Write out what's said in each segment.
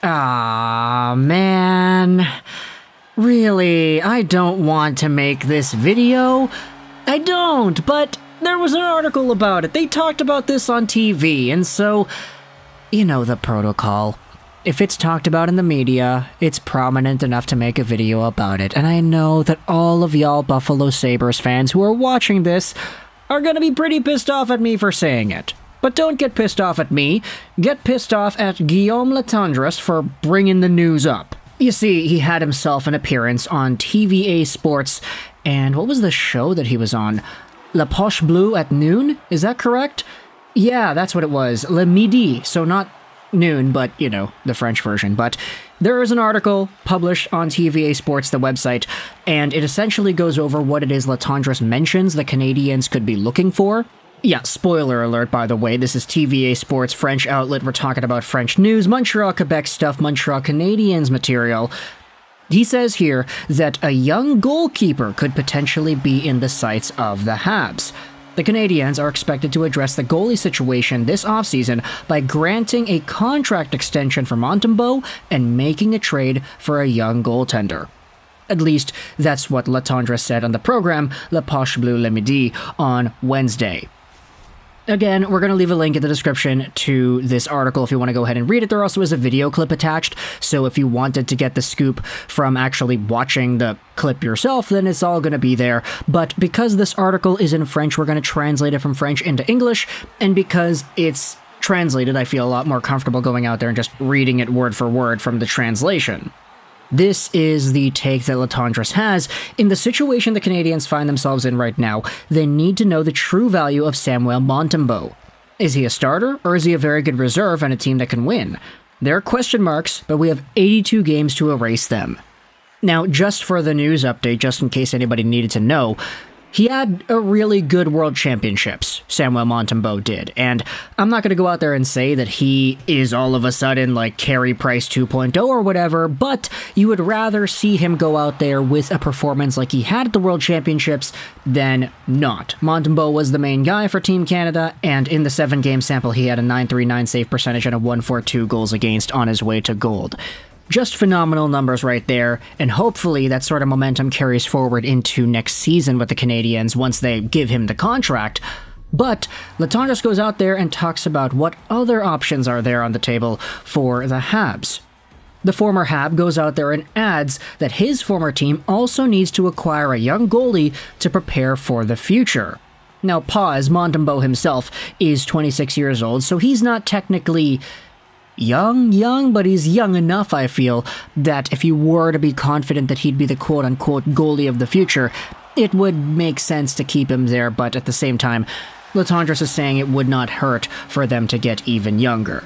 Ah, man. Really, I don't want to make this video. I don't, but there was an article about it. They talked about this on TV, and so, you know the protocol. If it's talked about in the media, it's prominent enough to make a video about it. And I know that all of y'all Buffalo Sabres fans who are watching this are gonna be pretty pissed off at me for saying it. But don't get pissed off at me. Get pissed off at Guillaume Latendresse for bringing the news up. You see, he had himself an appearance on TVA Sports, and what was the show that he was on? La Poche Bleue at noon? Is that correct? Yeah, that's what it was. Le Midi, so not noon, but, you know, the French version. But there is an article published on TVA Sports, the website, and it essentially goes over what it is Latendresse mentions the Canadiens could be looking for. Yeah, spoiler alert, by the way, this is TVA Sports, French outlet, we're talking about French news, Montreal, Quebec stuff, Montreal Canadiens material. He says here that a young goalkeeper could potentially be in the sights of the Habs. The Canadiens are expected to address the goalie situation this offseason by granting a contract extension for Montembeault and making a trade for a young goaltender. At least, that's what Latendresse said on the program La Poche Bleue Le Midi on Wednesday. Again, we're going to leave a link in the description to this article if you want to go ahead and read it. There also is a video clip attached, so if you wanted to get the scoop from actually watching the clip yourself, then it's all going to be there. But because this article is in French, we're going to translate it from French into English, and because it's translated, I feel a lot more comfortable going out there and just reading it word for word from the translation. This is the take that Latendresse has. In the situation the Canadiens find themselves in right now, they need to know the true value of Samuel Montembeault. Is he a starter, or is he a very good reserve and a team that can win? There are question marks, but we have 82 games to erase them. Now, just for the news update, just in case anybody needed to know, he had a really good World Championships, Samuel Montembeault did, and I'm not going to go out there and say that he is all of a sudden like Carey Price 2.0 or whatever, but you would rather see him go out there with a performance like he had at the World Championships than not. Montembeault was the main guy for Team Canada, and in the 7-game sample he had a .939 save percentage and a .142 goals against on his way to gold. Just phenomenal numbers right there, and hopefully that sort of momentum carries forward into next season with the Canadiens once they give him the contract. But Latendresse goes out there and talks about what other options are there on the table for the Habs. The former Hab goes out there and adds that his former team also needs to acquire a young goalie to prepare for the future. Now pause, Montembeault himself is 26 years old, so he's not technically young, but he's young enough, I feel, that if you were to be confident that he'd be the quote-unquote goalie of the future, it would make sense to keep him there, but at the same time, Latendresse is saying it would not hurt for them to get even younger.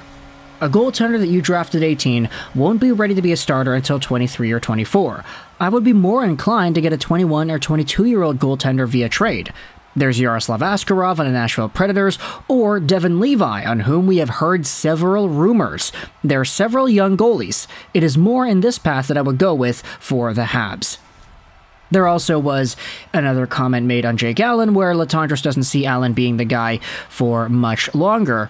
A goaltender that you drafted 18 won't be ready to be a starter until 23 or 24. I would be more inclined to get a 21 or 22-year-old goaltender via trade. There's Yaroslav Askarov on the Nashville Predators, or Devon Levi, on whom we have heard several rumors. There are several young goalies. It is more in this path that I would go with for the Habs. There also was another comment made on Jake Allen, where Latendresse doesn't see Allen being the guy for much longer.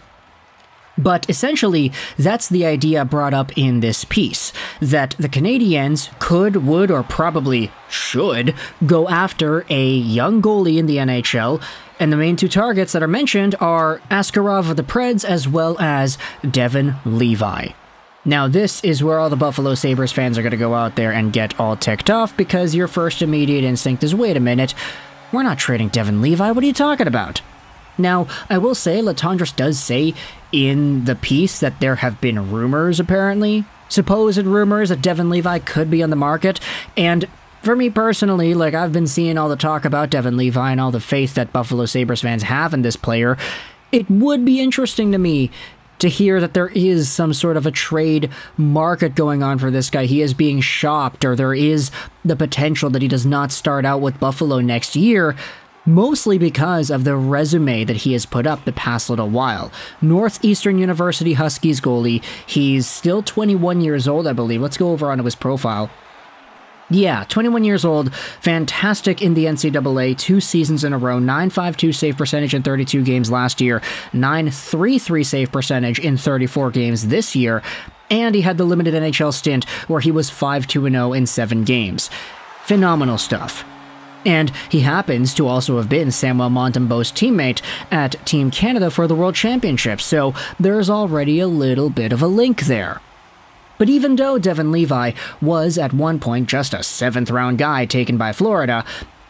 But essentially, that's the idea brought up in this piece, that the Canadiens could, would, or probably should go after a young goalie in the NHL, and the main two targets that are mentioned are Askarov of the Preds as well as Devon Levi. Now this is where all the Buffalo Sabres fans are going to go out there and get all ticked off, because your first immediate instinct is, wait a minute, we're not trading Devon Levi, what are you talking about? Now, I will say, Latendresse does say in the piece that there have been rumors, apparently, supposed rumors that Devon Levi could be on the market, and for me personally, like, I've been seeing all the talk about Devon Levi and all the faith that Buffalo Sabres fans have in this player. It would be interesting to me to hear that there is some sort of a trade market going on for this guy. He is being shopped, or there is the potential that he does not start out with Buffalo next year, mostly because of the resume that he has put up the past little while. Northeastern University Huskies goalie. He's still 21 years old, I believe. Let's go over onto his profile. Yeah, 21 years old, fantastic in the NCAA, 2 seasons in a row, .952 save percentage in 32 games last year, .933 save percentage in 34 games this year, And he had the limited NHL stint where he was 5-2-0 in 7 games. Phenomenal stuff. And he happens to also have been Samuel Montembeault's teammate at Team Canada for the World Championship, so there's already a little bit of a link there. But even though Devon Levi was at one point just a 7th-round guy taken by Florida,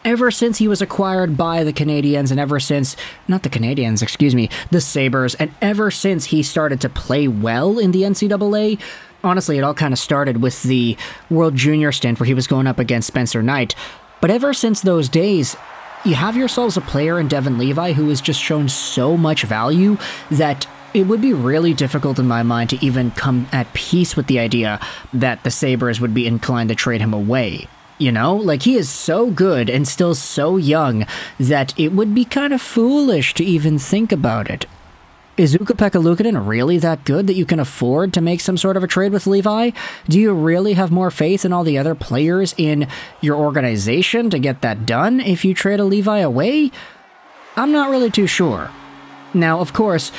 ever since he was acquired by the Canadiens and ever since, the Sabres, and ever since he started to play well in the NCAA, honestly, it all kind of started with the World Junior stint where he was going up against Spencer Knight. But ever since those days, you have yourselves a player in Devon Levi who has just shown so much value that it would be really difficult in my mind to even come at peace with the idea that the Sabres would be inclined to trade him away. You know, like, he is so good and still so young that it would be kind of foolish to even think about it. Is Ukko-Pekka Luukkonen really that good that you can afford to make some sort of a trade with Levi? Do you really have more faith in all the other players in your organization to get that done if you trade a Levi away? I'm not really too sure. Now, of course,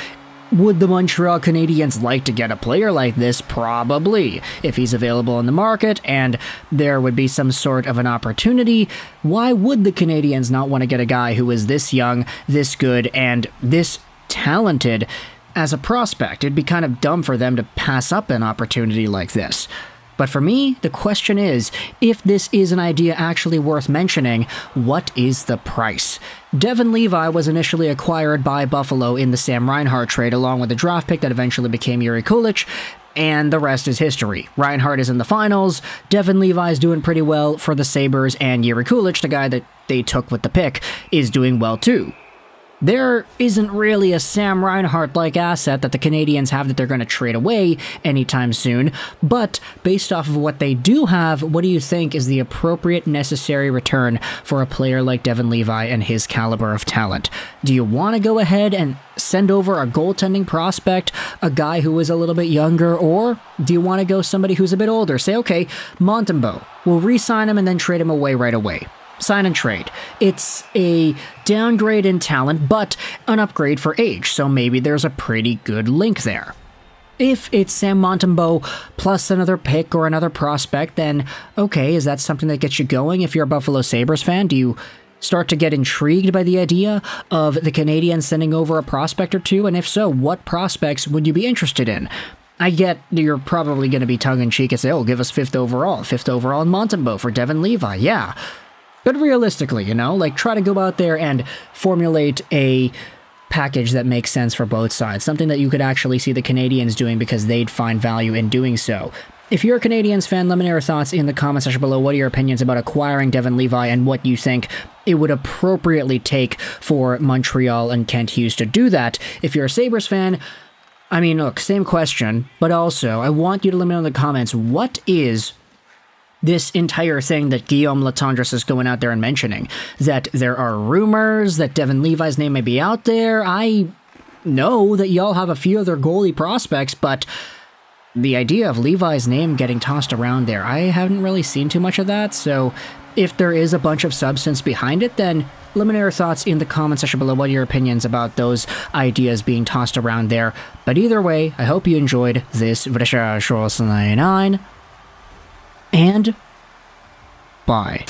would the Montreal Canadiens like to get a player like this? Probably. If he's available in the market and there would be some sort of an opportunity, why would the Canadiens not want to get a guy who is this young, this good, and this talented as a prospect? It'd be kind of dumb for them to pass up an opportunity like this. But for me, the question is, if this is an idea actually worth mentioning, what is the price? Devon Levi was initially acquired by Buffalo in the Sam Reinhart trade, along with a draft pick that eventually became Jiricek, and the rest is history. Reinhart is in the finals, Devon Levi is doing pretty well for the Sabres, and Jiricek, the guy that they took with the pick, is doing well too. There isn't really a Sam Reinhart-like asset that the Canadiens have that they're going to trade away anytime soon, but based off of what they do have, what do you think is the appropriate necessary return for a player like Devon Levi and his caliber of talent? Do you want to go ahead and send over a goaltending prospect, a guy who is a little bit younger, or do you want to go somebody who's a bit older? Say, okay, Montembeault, we'll re-sign him and then trade him away right away. Sign and trade. It's a downgrade in talent, but an upgrade for age, so maybe there's a pretty good link there. If it's Sam Montembeault plus another pick or another prospect, then okay, is that something that gets you going? If you're a Buffalo Sabres fan, do you start to get intrigued by the idea of the Canadiens sending over a prospect or two? And if so, what prospects would you be interested in? I get you're probably going to be tongue-in-cheek and say, oh, give us 5th overall in Montembeault for Devon Levi, yeah. But realistically, you know, like, try to go out there and formulate a package that makes sense for both sides. Something that you could actually see the Canadiens doing because they'd find value in doing so. If you're a Canadiens fan, let me know your thoughts in the comment section below. What are your opinions about acquiring Devon Levi and what you think it would appropriately take for Montreal and Kent Hughes to do that? If you're a Sabres fan, I mean, look, same question, but also I want you to let me know in the comments, what is this entire thing that Guillaume Latendresse is going out there and mentioning? That there are rumors that Devon Levi's name may be out there. I know that y'all have a few other goalie prospects, but the idea of Levi's name getting tossed around there, I haven't really seen too much of that, so if there is a bunch of substance behind it, then let me know your thoughts in the comment section below. What are your opinions about those ideas being tossed around there? But either way, I hope you enjoyed this video. And bye.